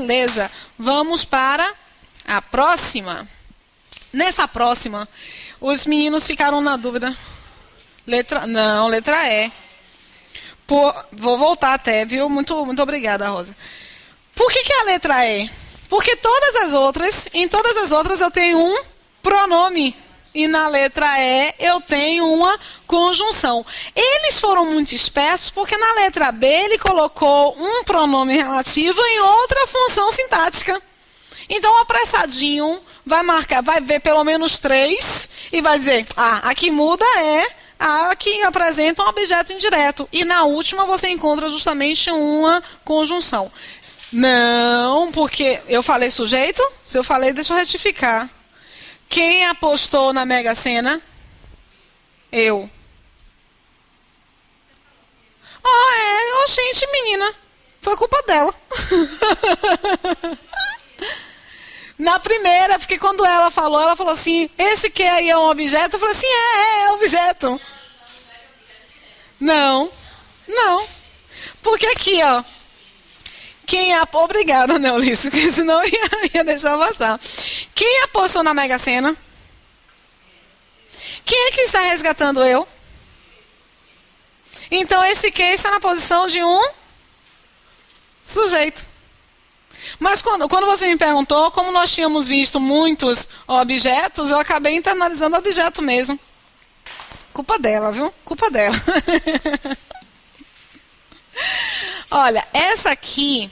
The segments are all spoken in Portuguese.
Beleza, vamos para a próxima. Nessa próxima, os meninos ficaram na dúvida. Letra E. Vou voltar até, viu? Muito obrigada, Rosa. Por que a letra E? Porque em todas as outras eu tenho um pronome. E na letra E eu tenho uma conjunção. Eles foram muito espertos porque na letra B ele colocou um pronome relativo em outra função sintática. Então, apressadinho vai ver pelo menos 3 e vai dizer, aqui muda aqui apresenta um objeto indireto. E na última você encontra justamente uma conjunção. Não, porque eu falei sujeito? Se eu falei, deixa eu retificar. Quem apostou na Mega Sena? Eu. Gente, menina. Foi culpa dela. Na primeira, porque quando ela falou assim, esse que aí é um objeto? Eu falei assim, é objeto. Não. Porque aqui, ó. Obrigada, né, Ulisses? Porque senão ia deixar passar. Quem apostou na Mega Sena? Quem é que está resgatando eu? Então, esse que está na posição de um sujeito. Mas quando você me perguntou, como nós tínhamos visto muitos objetos, eu acabei internalizando o objeto mesmo. Culpa dela, viu? Culpa dela. Olha, essa aqui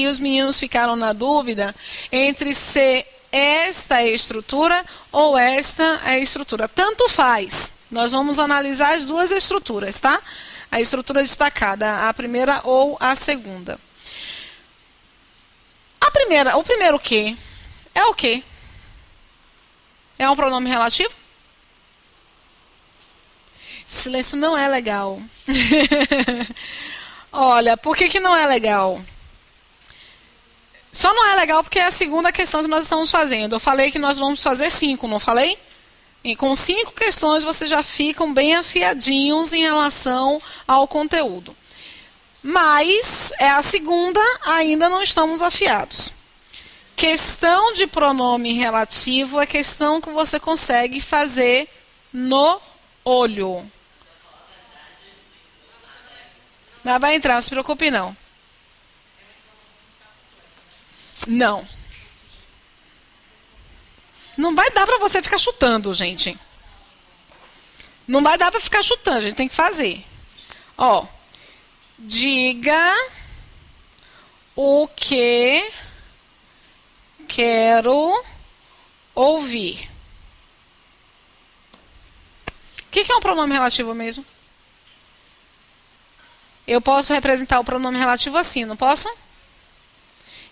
os meninos ficaram na dúvida entre ser esta a estrutura ou esta a estrutura. Tanto faz. Nós vamos analisar as duas estruturas, tá? A estrutura destacada, a primeira ou a segunda. O primeiro que é o quê? É um pronome relativo? Silêncio não é legal. Olha, por que não é legal? Só não é legal porque é a segunda questão que nós estamos fazendo. Eu falei que nós vamos fazer 5, não falei? E com 5 questões vocês já ficam bem afiadinhos em relação ao conteúdo. Mas é a segunda, ainda não estamos afiados. Questão de pronome relativo é questão que você consegue fazer no olho. Mas vai entrar, não se preocupe não. Não. Não vai dar para você ficar chutando, gente. Não vai dar para ficar chutando, a gente tem que fazer. Ó. Diga o que quero ouvir. O que é um pronome relativo mesmo? Eu posso representar o pronome relativo assim, não posso?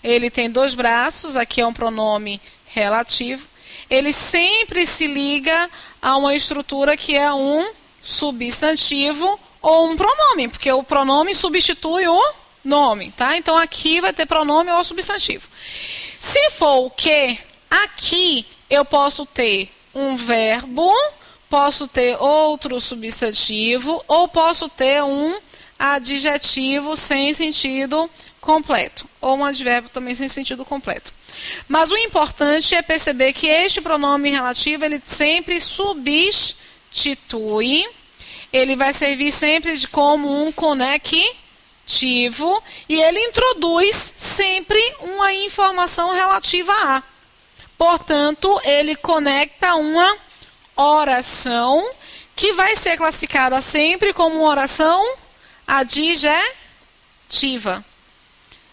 Ele tem 2 braços, aqui é um pronome relativo. Ele sempre se liga a uma estrutura que é um substantivo ou um pronome, porque o pronome substitui o nome, tá? Então, aqui vai ter pronome ou substantivo. Se for o que, aqui eu posso ter um verbo, posso ter outro substantivo, ou posso ter um adjetivo sem sentido completo, ou um advérbio também sem sentido completo. Mas o importante é perceber que este pronome relativo, ele sempre substitui, ele vai servir sempre como um conectivo e ele introduz sempre uma informação relativa a. Portanto, ele conecta uma oração que vai ser classificada sempre como uma oração adjetiva.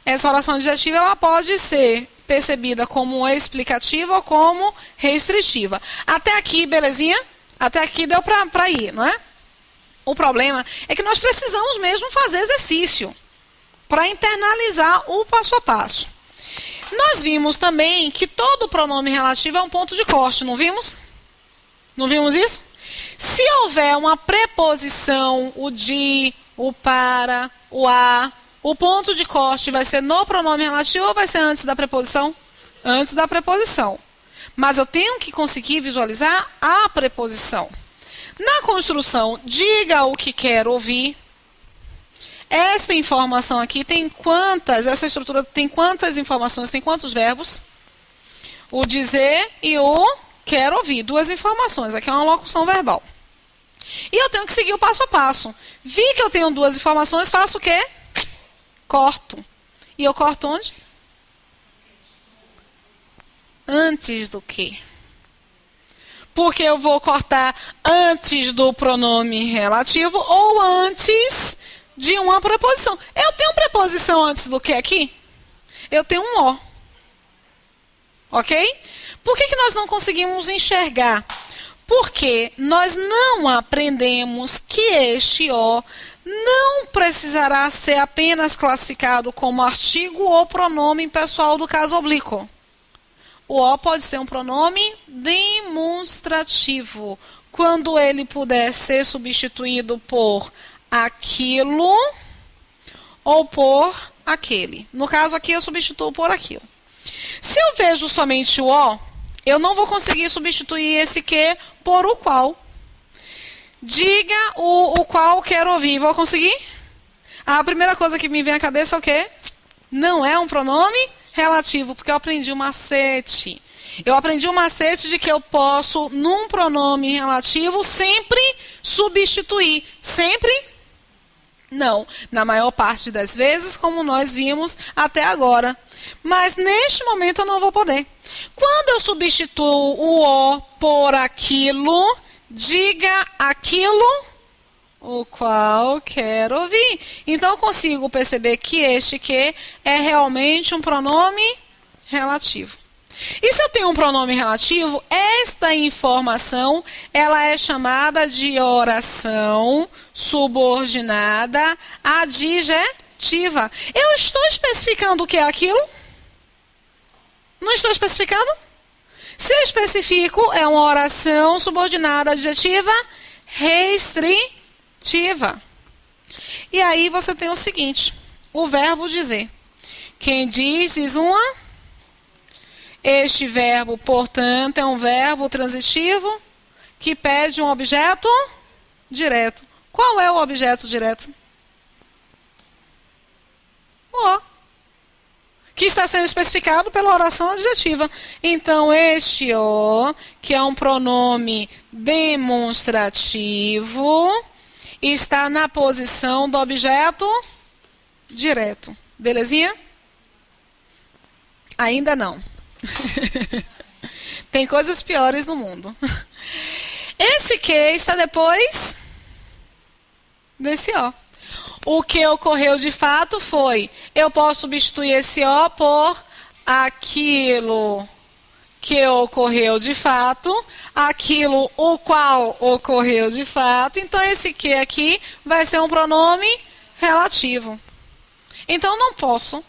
Essa oração adjetiva ela pode ser percebida como explicativa ou como restritiva. Até aqui, belezinha? Até aqui deu para ir, não é? O problema é que nós precisamos mesmo fazer exercício para internalizar o passo a passo. Nós vimos também que todo pronome relativo é um ponto de corte, não vimos? Não vimos isso? Se houver uma preposição, o de, o para, o a, o ponto de corte vai ser no pronome relativo ou vai ser antes da preposição? Antes da preposição. Mas eu tenho que conseguir visualizar a preposição. Na construção, diga o que quer ouvir. Esta informação aqui tem quantas? Essa estrutura tem quantas informações? Tem quantos verbos? O dizer e o quero ouvir. Duas informações. Aqui é uma locução verbal. E eu tenho que seguir o passo a passo. Vi que eu tenho duas informações, faço o quê? Corto. E eu corto onde? Antes do quê? Porque eu vou cortar antes do pronome relativo ou antes de uma preposição. Eu tenho preposição antes do que aqui? Eu tenho um O. Ok? Por que nós não conseguimos enxergar? Porque nós não aprendemos que este O não precisará ser apenas classificado como artigo ou pronome pessoal do caso oblíquo. O O pode ser um pronome demonstrativo, quando ele puder ser substituído por aquilo ou por aquele. No caso aqui, eu substituo por aquilo. Se eu vejo somente o O, eu não vou conseguir substituir esse que por o qual. Diga o qual quero ouvir. Vou conseguir? A primeira coisa que me vem à cabeça é o quê? Não é um pronome relativo, porque eu aprendi um macete. Eu aprendi um macete de que eu posso, num pronome relativo, sempre substituir. Sempre? Não. Na maior parte das vezes, como nós vimos até agora. Mas neste momento eu não vou poder. Quando eu substituo o O por aquilo, diga aquilo o qual quero ouvir. Então eu consigo perceber que este que é realmente um pronome relativo. E se eu tenho um pronome relativo, esta informação ela é chamada de oração subordinada adjetiva. Eu estou especificando o que é aquilo? Não estou especificando? Se eu especifico, é uma oração subordinada adjetiva restritiva. E aí você tem o seguinte, o verbo dizer. Quem diz uma. Este verbo, portanto, é um verbo transitivo que pede um objeto direto. Qual é o objeto direto? O. Que está sendo especificado pela oração adjetiva. Então, este O, que é um pronome demonstrativo, está na posição do objeto direto. Belezinha? Ainda não. Tem coisas piores no mundo. Esse que está depois desse O. O que ocorreu de fato foi, eu posso substituir esse O por aquilo que ocorreu de fato, aquilo o qual ocorreu de fato. Então, esse que aqui vai ser um pronome relativo. Então, não posso,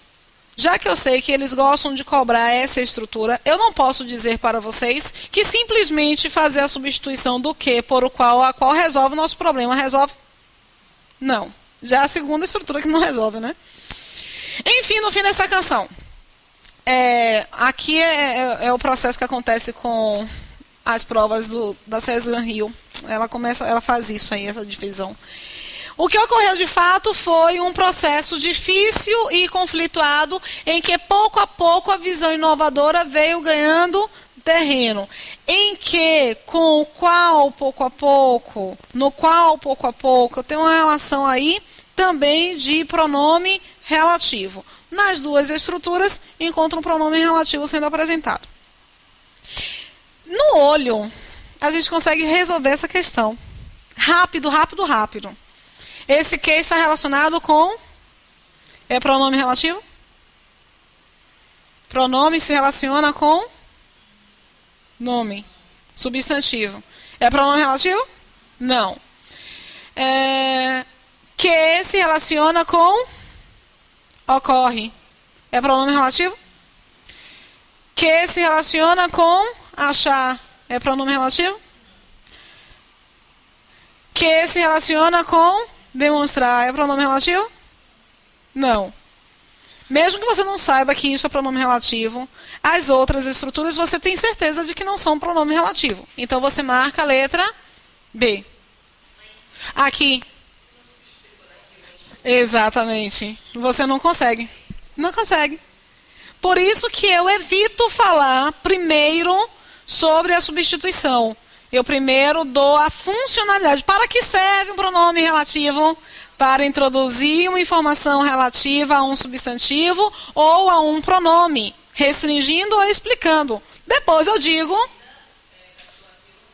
já que eu sei que eles gostam de cobrar essa estrutura, eu não posso dizer para vocês que simplesmente fazer a substituição do que por o qual, a qual resolve o nosso problema. Resolve? Não. Já a segunda estrutura que não resolve, né? Enfim, no fim desta canção. Aqui é o processo que acontece com as provas da CES Gran Rio. Ela faz isso aí, essa divisão. O que ocorreu de fato foi um processo difícil e conflituado, em que pouco a pouco a visão inovadora veio ganhando terreno, em que, com o qual pouco a pouco, no qual pouco a pouco, eu tenho uma relação aí também de pronome relativo. Nas duas estruturas, encontro um pronome relativo sendo apresentado. No olho, a gente consegue resolver essa questão. Rápido, rápido, rápido. Esse que está relacionado com... É pronome relativo? Pronome se relaciona com... Nome. Substantivo. É pronome relativo? Não. Que se relaciona com... Ocorre. É pronome relativo? Que se relaciona com... Achar. É pronome relativo? Que se relaciona com... Demonstrar. É pronome relativo? Não. Mesmo que você não saiba que isso é pronome relativo, as outras estruturas você tem certeza de que não são pronome relativo. Então você marca a letra B. Aqui. Exatamente. Você não consegue. Não consegue. Por isso que eu evito falar primeiro sobre a substituição. Eu primeiro dou a funcionalidade. Para que serve um pronome relativo? Para introduzir uma informação relativa a um substantivo ou a um pronome, restringindo ou explicando. Depois eu digo...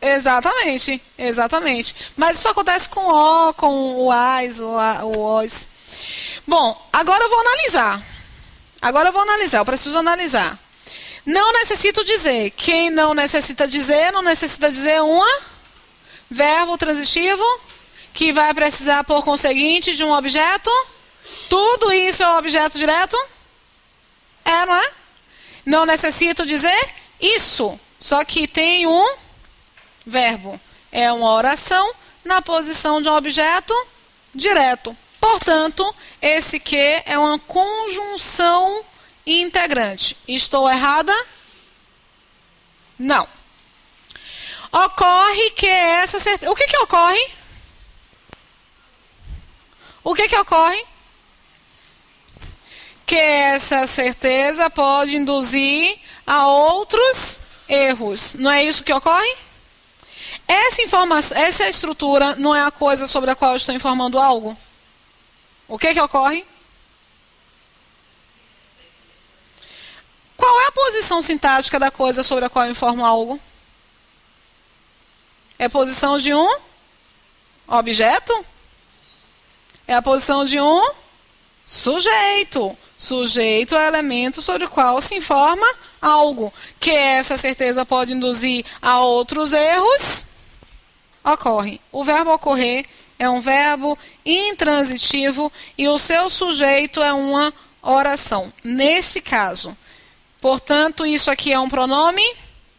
Exatamente, exatamente. Mas isso acontece com o, com o as, o os. Bom, agora eu vou analisar. Eu preciso analisar. Não necessito dizer. Quem não necessita dizer, não necessita dizer um verbo transitivo, que vai precisar, por conseguinte, de um objeto. Tudo isso é um objeto direto? É, não é? Não necessito dizer isso. Só que tem um verbo. É uma oração na posição de um objeto direto. Portanto, esse que é uma conjunção integrante. Estou errada? Não. Ocorre que essa certeza... O que ocorre? O que ocorre? Que essa certeza pode induzir a outros erros. Não é isso que ocorre? Essa informação, essa estrutura não é a coisa sobre a qual eu estou informando algo? O que ocorre? Qual é a posição sintática da coisa sobre a qual eu informo algo? É a posição de um objeto? É a posição de um sujeito. Sujeito é o elemento sobre o qual se informa algo. Que essa certeza pode induzir a outros erros. Ocorre. O verbo ocorrer é um verbo intransitivo e o seu sujeito é uma oração. Neste caso, portanto, isso aqui é um pronome?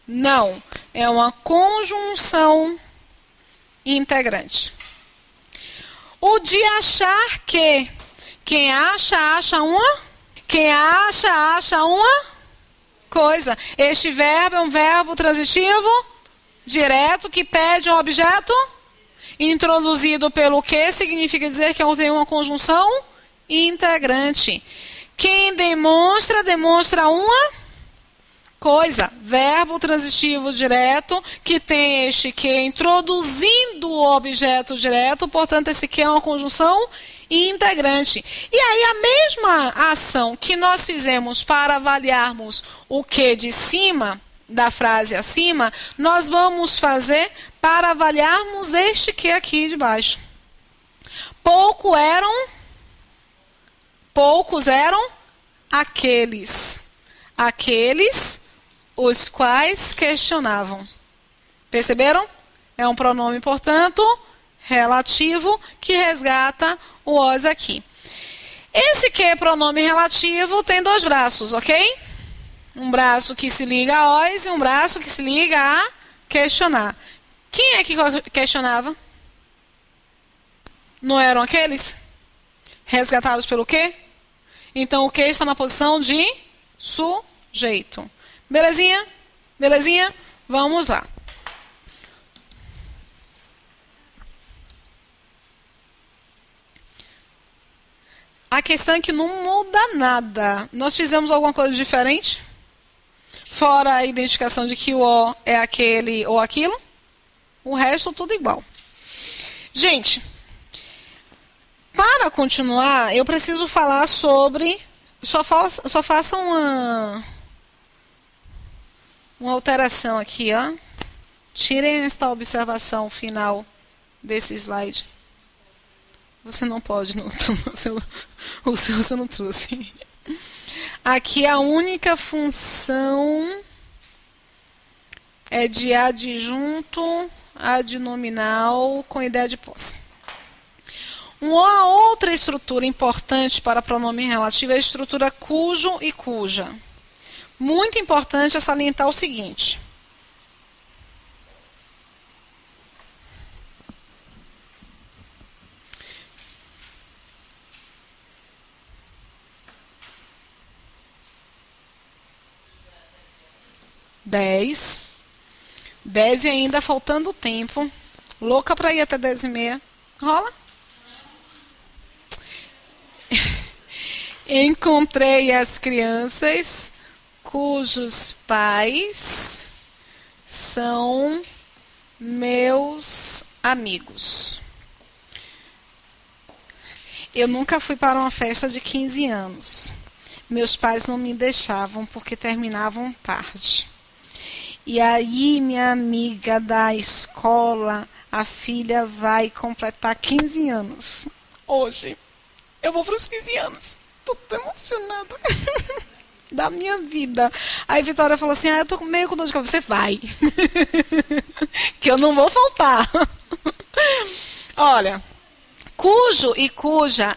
Não. É uma conjunção integrante. O de achar que. Quem acha, acha uma? Quem acha, acha uma coisa. Este verbo é um verbo transitivo direto que pede um objeto introduzido pelo que significa dizer que eu tenho uma conjunção integrante. Quem demonstra, demonstra uma coisa. Verbo transitivo direto que tem este que introduzindo o objeto direto, portanto esse que é uma conjunção integrante. E aí a mesma ação que nós fizemos para avaliarmos o que de cima, da frase acima, nós vamos fazer para avaliarmos este que aqui de baixo. Poucos eram aqueles os quais questionavam. Perceberam? É um pronome, portanto, relativo que resgata o os aqui. Esse que é pronome relativo tem dois braços, ok? Um braço que se liga a os e um braço que se liga a questionar. Quem é que questionava? Não eram aqueles? Resgatados pelo quê? Então o que está na posição de sujeito. Belezinha? Belezinha? Vamos lá. A questão é que não muda nada. Nós fizemos alguma coisa diferente? Fora a identificação de que o O é aquele ou aquilo. O resto tudo igual. Gente, para continuar, eu preciso falar sobre... Só faça uma alteração aqui, ó. Tirem esta observação final desse slide. Você não pode, não, o seu você não trouxe. Aqui a única função é de adjunto adnominal com ideia de posse. Uma outra estrutura importante para pronome relativo é a estrutura cujo e cuja. Muito importante é salientar o seguinte. Dez e ainda faltando tempo. Louca para ir até 10h30. Rola? Encontrei as crianças cujos pais são meus amigos. Eu nunca fui para uma festa de 15 anos. Meus pais não me deixavam porque terminavam tarde. E aí, minha amiga da escola, a filha vai completar 15 anos. Hoje, eu vou para os 15 anos. Tô tão emocionada da minha vida. Aí Vitória falou assim, eu tô meio com dor de cabeça. Você vai. Que eu não vou faltar. Olha, cujo e cuja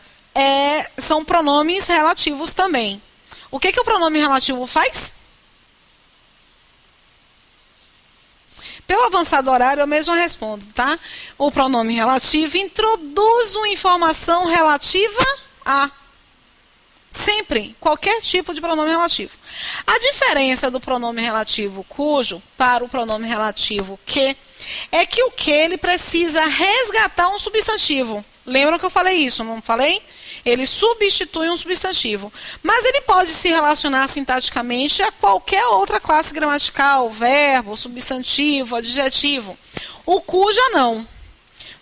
são pronomes relativos também. O que o pronome relativo faz? Pelo avançado horário, eu mesma respondo, tá? O pronome relativo introduz uma informação relativa a. Sempre, qualquer tipo de pronome relativo. A diferença do pronome relativo cujo para o pronome relativo que é que o que ele precisa resgatar um substantivo. Lembram que eu falei isso, não falei? Ele substitui um substantivo. Mas ele pode se relacionar sintaticamente a qualquer outra classe gramatical, verbo, substantivo, adjetivo. O cuja não.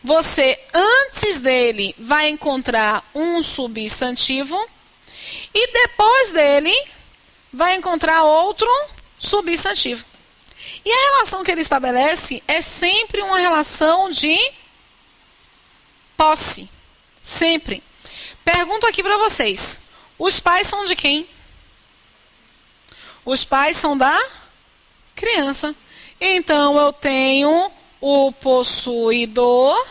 Você, antes dele, vai encontrar um substantivo e depois dele vai encontrar outro substantivo. E a relação que ele estabelece é sempre uma relação de posse. Sempre. Pergunto aqui para vocês. Os pais são de quem? Os pais são da criança. Então, eu tenho o possuidor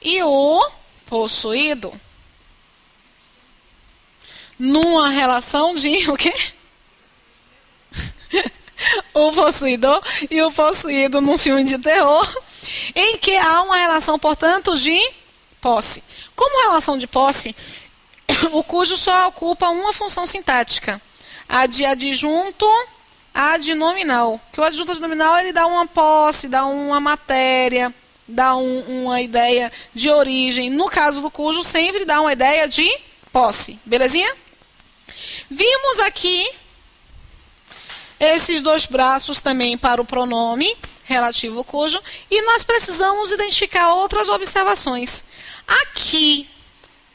e o possuído. Numa relação de o quê? O possuidor e o possuído num filme de terror, em que há uma relação, portanto, de posse. Como relação de posse, o cujo só ocupa uma função sintática, a de adjunto, a de nominal. Que o adjunto adnominal ele dá uma posse, dá uma matéria, dá uma ideia de origem. No caso do cujo, sempre dá uma ideia de posse. Belezinha? Vimos aqui esses dois braços também para o pronome relativo cujo, e nós precisamos identificar outras observações. Aqui,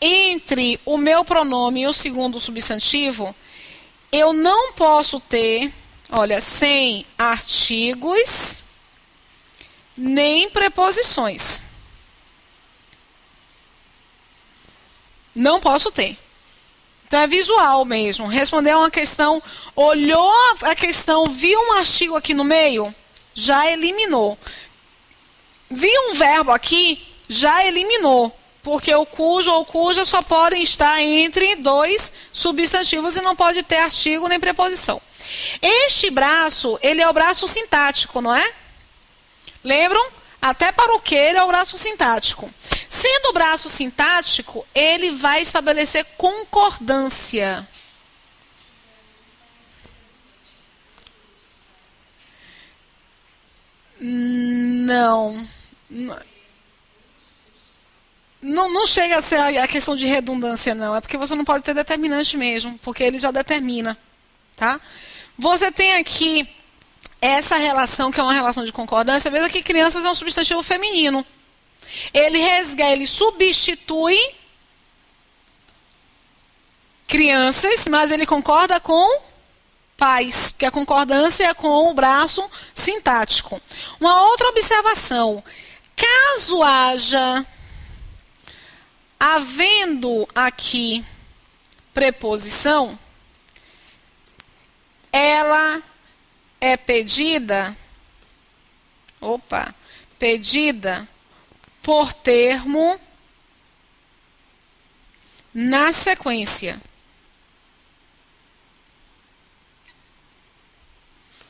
entre o meu pronome e o segundo substantivo, eu não posso ter, olha, sem artigos nem preposições. Não posso ter. Então é visual mesmo. Responder a uma questão, olhou a questão, viu um artigo aqui no meio, já eliminou. Viu um verbo aqui, já eliminou. Porque o cujo ou cuja só podem estar entre dois substantivos e não pode ter artigo nem preposição. Este braço, ele é o braço sintático, não é? Lembram? Até para o que ele é o braço sintático. Sendo o braço sintático, ele vai estabelecer concordância. Não. Não chega a ser a questão de redundância, não. É porque você não pode ter determinante mesmo, porque ele já determina. Tá? Você tem aqui essa relação, que é uma relação de concordância. Veja que crianças é um substantivo feminino. Ele substitui crianças, mas ele concorda com pais, porque a concordância é com o braço sintático. Uma outra observação. Caso havendo aqui preposição, ela é pedida por termo na sequência.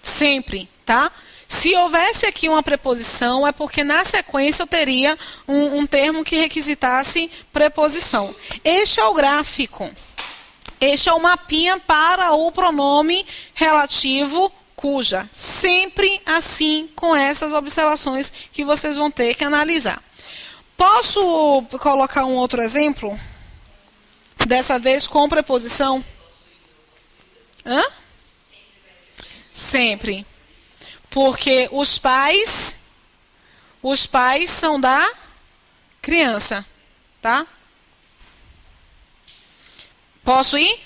Sempre, tá? Se houvesse aqui uma preposição, é porque na sequência eu teria um termo que requisitasse preposição. Este é o gráfico. Este é o mapinha para o pronome relativo cuja. Sempre assim, com essas observações que vocês vão ter que analisar. Posso colocar um outro exemplo? Dessa vez com preposição? Hã? Sempre. Porque os pais são da criança, tá? Posso ir?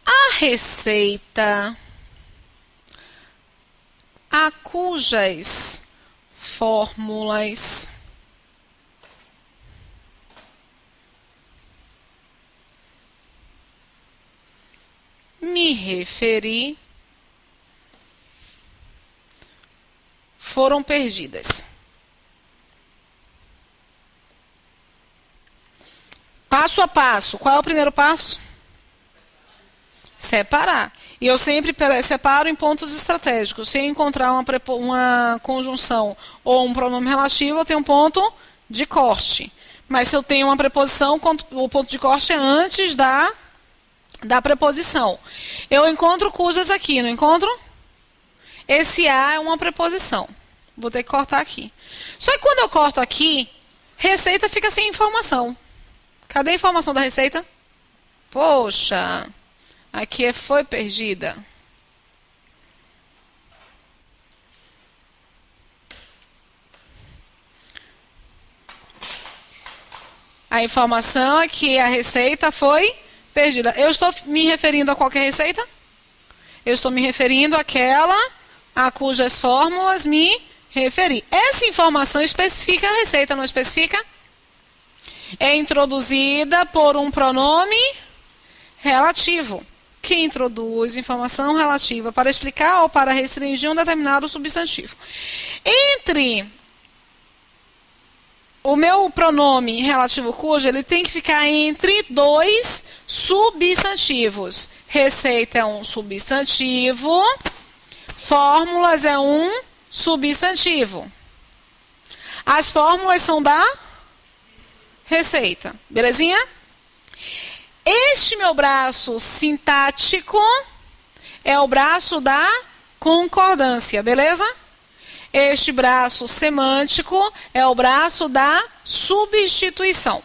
A receita a cujas fórmulas me referi foram perdidas. Passo a passo. Qual é o primeiro passo? Separar. E eu sempre separo em pontos estratégicos. Se eu encontrar uma conjunção ou um pronome relativo, eu tenho um ponto de corte. Mas se eu tenho uma preposição, o ponto de corte é antes da preposição. Eu encontro cujas aqui, não encontro? Esse A é uma preposição. Vou ter que cortar aqui. Só que quando eu corto aqui, receita fica sem informação. Cadê a informação da receita? Poxa, aqui foi perdida. A informação é que a receita foi perdida. Eu estou me referindo a qualquer receita? Eu estou me referindo àquela a cujas fórmulas me referi. Essa informação especifica a receita, não especifica? É introduzida por um pronome relativo, que introduz informação relativa para explicar ou para restringir um determinado substantivo. Entre o meu pronome relativo cujo, ele tem que ficar entre dois substantivos. Receita é um substantivo, fórmulas é um substantivo. As fórmulas são da receita. Belezinha? Este meu braço sintático é o braço da concordância, beleza? Este braço semântico é o braço da substituição.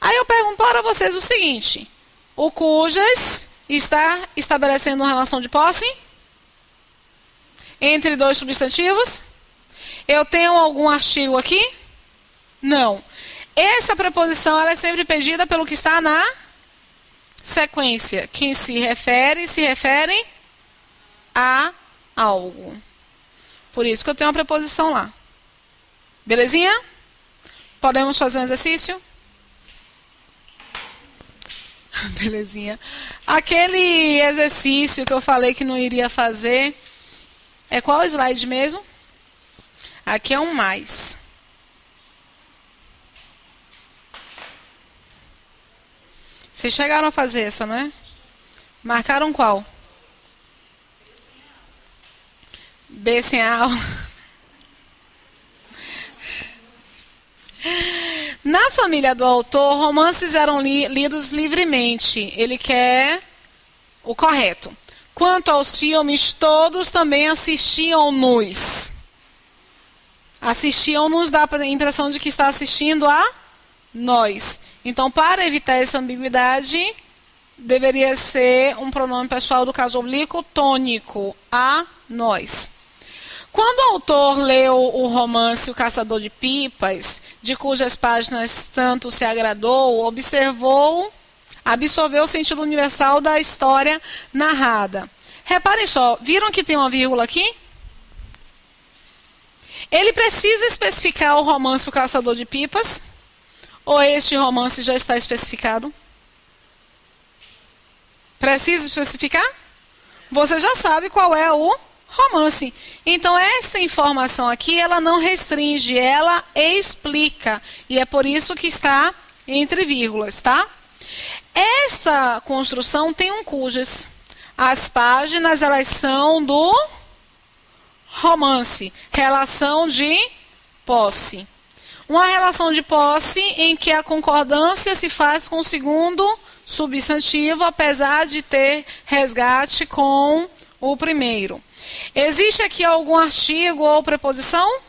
Aí eu pergunto para vocês o seguinte: o cujas está estabelecendo uma relação de posse entre dois substantivos? Eu tenho algum artigo aqui? Não. Essa preposição ela é sempre pedida pelo que está na sequência, que se refere a algo. Por isso que eu tenho uma preposição lá. Belezinha? Podemos fazer um exercício? Belezinha. Aquele exercício que eu falei que não iria fazer, é qual slide mesmo? Aqui é um mais. Vocês chegaram a fazer essa, não é? Marcaram qual? B sem a aula. Na família do autor, romances eram lidos livremente. Ele quer o correto. Quanto aos filmes, todos também assistiam-nos. Assistiam-nos dá a impressão de que está assistindo a nós. Então, para evitar essa ambiguidade, deveria ser um pronome pessoal do caso oblíquo tônico, a nós. Quando o autor leu o romance O Caçador de Pipas, de cujas páginas tanto se agradou, absorveu o sentido universal da história narrada. Reparem só, viram que tem uma vírgula aqui? Ele precisa especificar o romance O Caçador de Pipas? Ou este romance já está especificado? Precisa especificar? Você já sabe qual é o romance. Então, essa informação aqui, ela não restringe, ela explica. E é por isso que está entre vírgulas, tá? Esta construção tem um cujas. As páginas, elas são do romance. Relação de posse. Uma relação de posse em que a concordância se faz com o segundo substantivo, apesar de ter resgate com o primeiro. Existe aqui algum artigo ou preposição?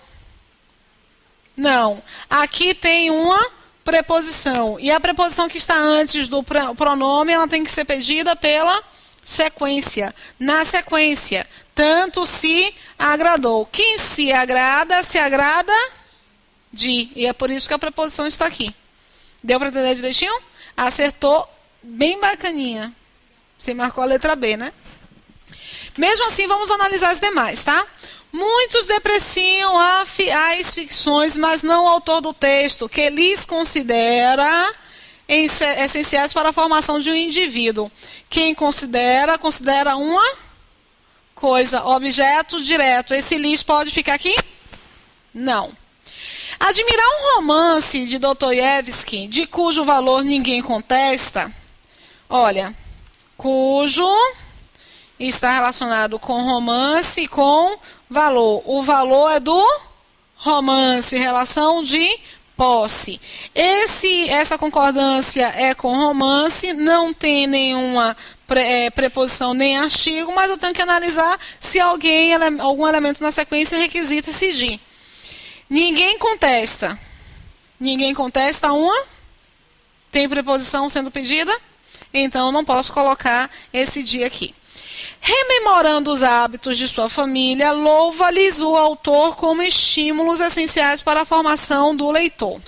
Não. Aqui tem uma preposição. E a preposição que está antes do pronome, ela tem que ser pedida pela sequência. Na sequência, tanto se agradou. Quem se agrada de. E é por isso que a preposição está aqui. Deu para entender direitinho? Acertou bem bacaninha. Você marcou a letra B, né? Mesmo assim, vamos analisar as demais, tá? Muitos depreciam as ficções, mas não o autor do texto, que lhes considera essenciais para a formação de um indivíduo. Quem considera uma coisa, objeto direto. Esse lhes pode ficar aqui? Não. Admirar um romance de Dostoiévski, de cujo valor ninguém contesta. Olha, cujo está relacionado com romance e com valor. O valor é do romance, relação de posse. Essa concordância é com romance, não tem nenhuma preposição nem artigo, mas eu tenho que analisar se algum elemento na sequência requisita esse de. Ninguém contesta. Ninguém contesta uma? Tem preposição sendo pedida? Então, eu não posso colocar esse de aqui. Rememorando os hábitos de sua família, louva-lhes o autor como estímulos essenciais para a formação do leitor.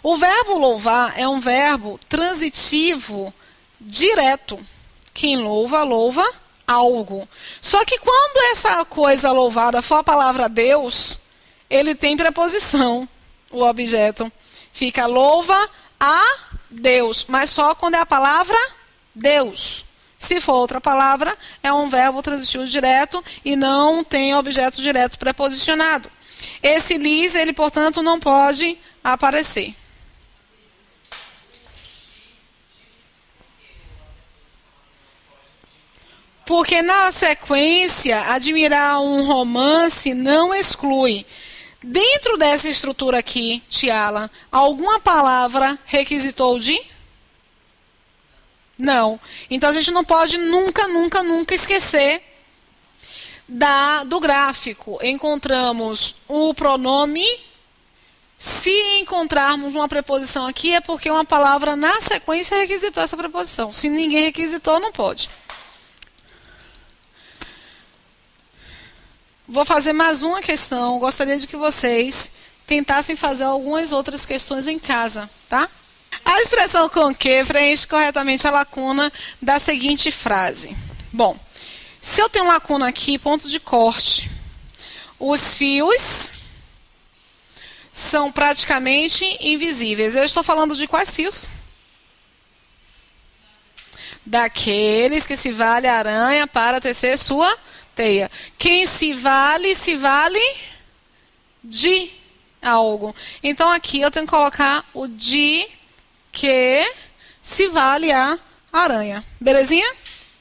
O verbo louvar é um verbo transitivo direto. Quem louva, louva algo. Só que quando essa coisa louvada for a palavra Deus, ele tem preposição, o objeto. Fica louva a Deus, mas só quando é a palavra Deus. Se for outra palavra, é um verbo transitivo direto e não tem objeto direto preposicionado. Esse lhes, ele, portanto, não pode aparecer. Porque na sequência, admirar um romance não exclui. Dentro dessa estrutura aqui, Tiala, alguma palavra requisitou de? Não. Então, a gente não pode nunca esquecer do gráfico. Encontramos o pronome. Se encontrarmos uma preposição aqui, é porque uma palavra na sequência requisitou essa preposição. Se ninguém requisitou, não pode. Vou fazer mais uma questão. Gostaria de que vocês tentassem fazer algumas outras questões em casa, tá? A expressão com que preenche corretamente a lacuna da seguinte frase. Bom, se eu tenho lacuna aqui, ponto de corte. Os fios são praticamente invisíveis. Eu estou falando de quais fios? Daqueles que se vale a aranha para tecer sua teia. Quem se vale de algo. Então, aqui eu tenho que colocar o de que se vale a aranha. Belezinha?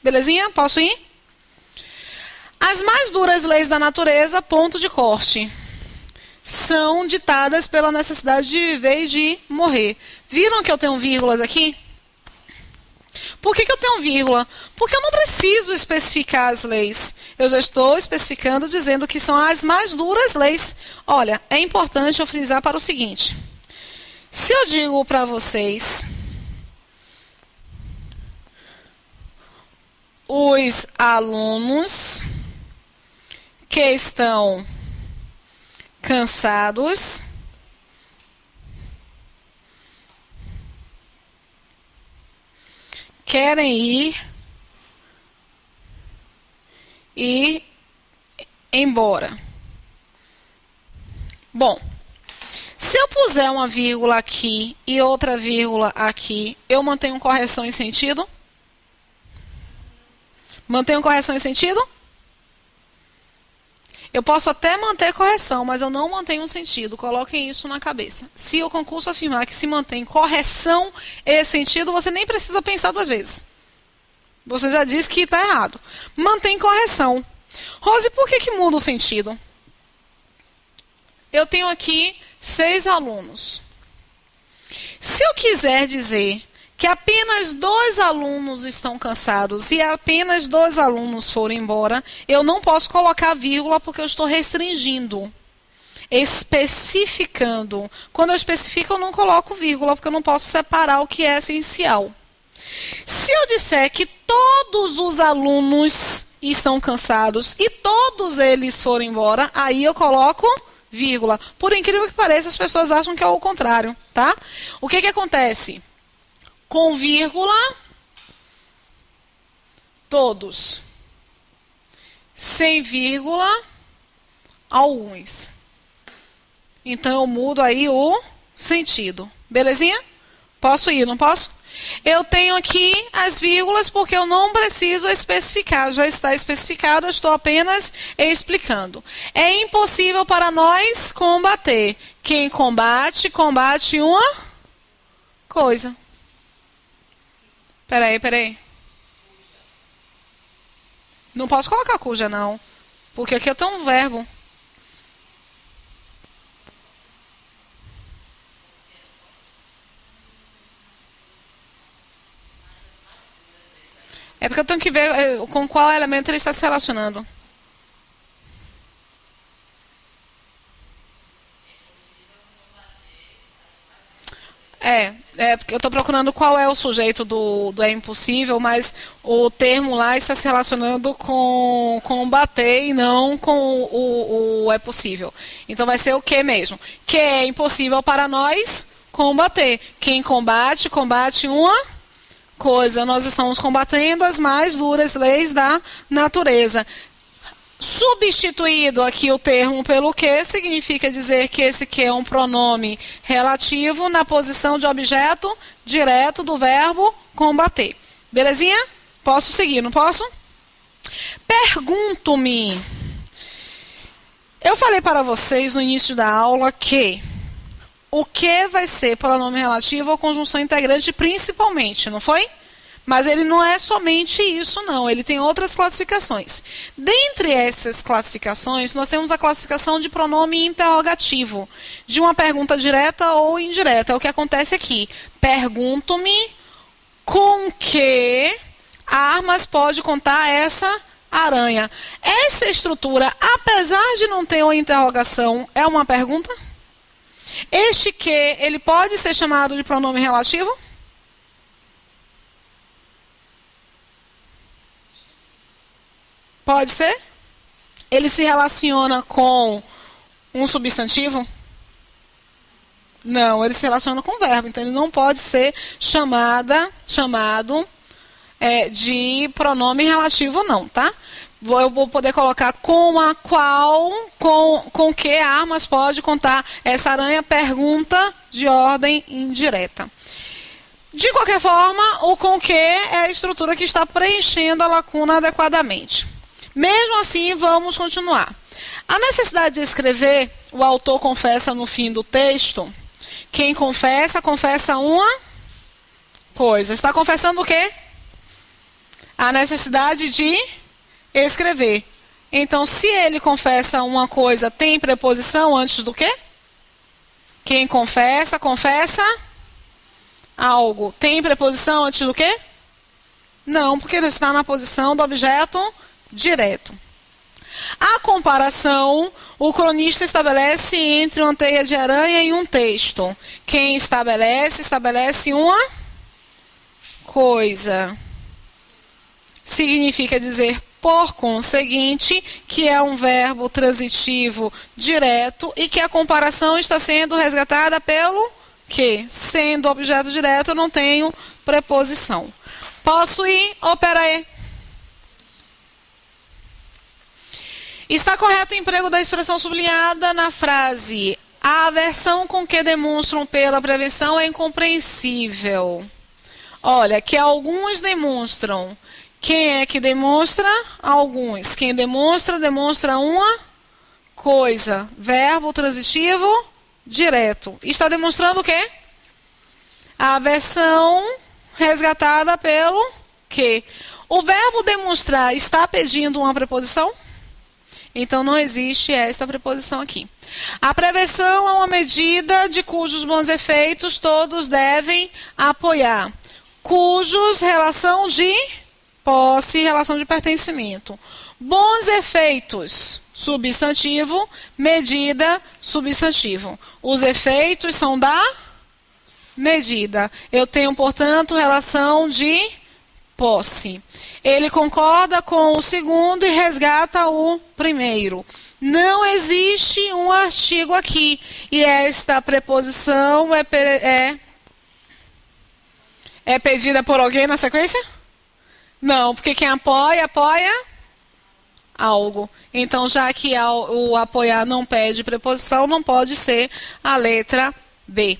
Belezinha? Posso ir? As mais duras leis da natureza, ponto de corte, são ditadas pela necessidade de viver e de morrer. Viram que eu tenho vírgulas aqui? Por que eu tenho vírgula? Porque eu não preciso especificar as leis. Eu já estou especificando, dizendo que são as mais duras leis. Olha, é importante eu frisar para o seguinte. Se eu digo para vocês, os alunos que estão cansados querem ir embora. Bom, se eu puser uma vírgula aqui e outra vírgula aqui, eu mantenho correção em sentido? Mantenho correção em sentido? Eu posso até manter correção, mas eu não mantenho um sentido. Coloquem isso na cabeça. Se o concurso afirmar que se mantém correção e sentido, você nem precisa pensar duas vezes. Você já disse que está errado. Mantém correção. Rose, por que muda o sentido? Eu tenho aqui 6 alunos. Se eu quiser dizer que apenas 2 alunos estão cansados e apenas 2 alunos foram embora, eu não posso colocar vírgula porque eu estou restringindo. especificando. Quando eu especifico, eu não coloco vírgula, porque eu não posso separar o que é essencial. Se eu disser que todos os alunos estão cansados e todos eles foram embora, aí eu coloco vírgula. Por incrível que pareça, as pessoas acham que é o contrário, tá? O que acontece? Com vírgula, todos. Sem vírgula, alguns. Então, eu mudo aí o sentido. Belezinha? Posso ir, não posso? Eu tenho aqui as vírgulas porque eu não preciso especificar. Já está especificado, eu estou apenas explicando. É impossível para nós combater. Quem combate, combate uma coisa. Peraí. Não posso colocar cuja, não. Porque aqui eu tenho um verbo. É porque eu tenho que ver com qual elemento ele está se relacionando. Porque eu estou procurando qual é o sujeito do é impossível, mas o termo lá está se relacionando com bater e não com o é possível. Então vai ser o que mesmo? Que é impossível para nós combater. Quem combate, combate uma coisa. Nós estamos combatendo as mais duras leis da natureza. Substituído aqui o termo pelo que, significa dizer que esse que é um pronome relativo na posição de objeto direto do verbo combater. Belezinha? Posso seguir, não posso? Pergunto-me. Eu falei para vocês no início da aula que o que vai ser pronome relativo ou conjunção integrante principalmente, não foi? Mas ele não é somente isso, não. Ele tem outras classificações. Dentre essas classificações, nós temos a classificação de pronome interrogativo, de uma pergunta direta ou indireta. É o que acontece aqui. Pergunto-me com que armas pode contar essa aranha. Essa estrutura, apesar de não ter uma interrogação, é uma pergunta? Este que, ele pode ser chamado de pronome relativo? Pode ser? Ele se relaciona com um substantivo? Não, ele se relaciona com verbo. Então, ele não pode ser chamado de pronome relativo, não, tá? Eu vou poder colocar com a qual, com que armas pode contar essa aranha? Pergunta de ordem indireta. De qualquer forma, o com que é a estrutura que está preenchendo a lacuna adequadamente. Mesmo assim, vamos continuar. A necessidade de escrever, o autor confessa no fim do texto. Quem confessa, confessa uma coisa. Está confessando o quê? A necessidade de escrever. Então, se ele confessa uma coisa, tem preposição antes do quê? Quem confessa, confessa algo. Tem preposição antes do quê? Não, porque ele está na posição do objeto direto. A comparação, o cronista estabelece entre uma teia de aranha e um texto. Quem estabelece, estabelece uma coisa. Significa dizer, por conseguinte, que é um verbo transitivo direto e que a comparação está sendo resgatada pelo que? Sendo objeto direto, eu não tenho preposição. Posso ir? Ou peraí. Está correto o emprego da expressão sublinhada na frase a aversão com que demonstram pela prevenção é incompreensível. Olha, que alguns demonstram. Quem é que demonstra? Alguns. Quem demonstra, demonstra uma coisa. Verbo transitivo direto. Está demonstrando o quê? A aversão resgatada pelo quê? O verbo demonstrar está pedindo uma preposição? Então, não existe esta preposição aqui. A prevenção é uma medida de cujos bons efeitos todos devem apoiar. Cujos, relação de posse, relação de pertencimento. Bons efeitos, substantivo, medida, substantivo. Os efeitos são da medida. Eu tenho, portanto, relação de posse. Ele concorda com o segundo e resgata o primeiro. Não existe um artigo aqui. E esta preposição é pedida por alguém na sequência? Não, porque quem apoia, apoia algo. Então, já que o apoiar não pede preposição, não pode ser a letra B.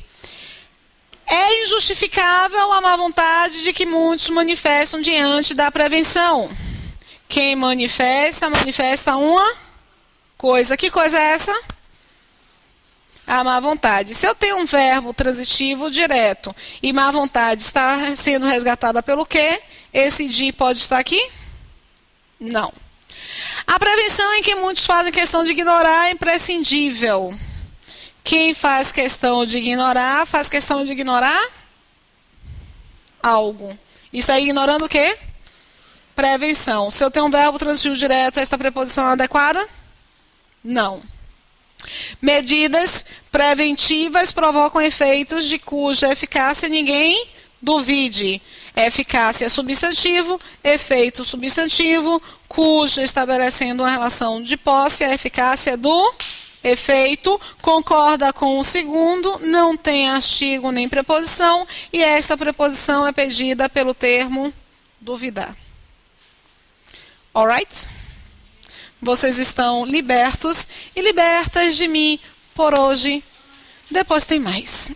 É injustificável a má vontade de que muitos manifestam diante da prevenção. Quem manifesta, manifesta uma coisa. Que coisa é essa? A má vontade. Se eu tenho um verbo transitivo direto e má vontade está sendo resgatada pelo quê? Esse de pode estar aqui? Não. A prevenção em que muitos fazem questão de ignorar é imprescindível. Quem faz questão de ignorar, faz questão de ignorar algo. Está ignorando o quê? Prevenção. Se eu tenho um verbo transitivo direto, esta preposição é adequada? Não. Medidas preventivas provocam efeitos de cuja eficácia ninguém duvide. Eficácia é substantivo, efeito substantivo, cuja estabelecendo uma relação de posse, a eficácia do efeito, concorda com o segundo, não tem artigo nem preposição, e esta preposição é pedida pelo termo duvidar. Alright? Vocês estão libertos e libertas de mim por hoje. Depois tem mais.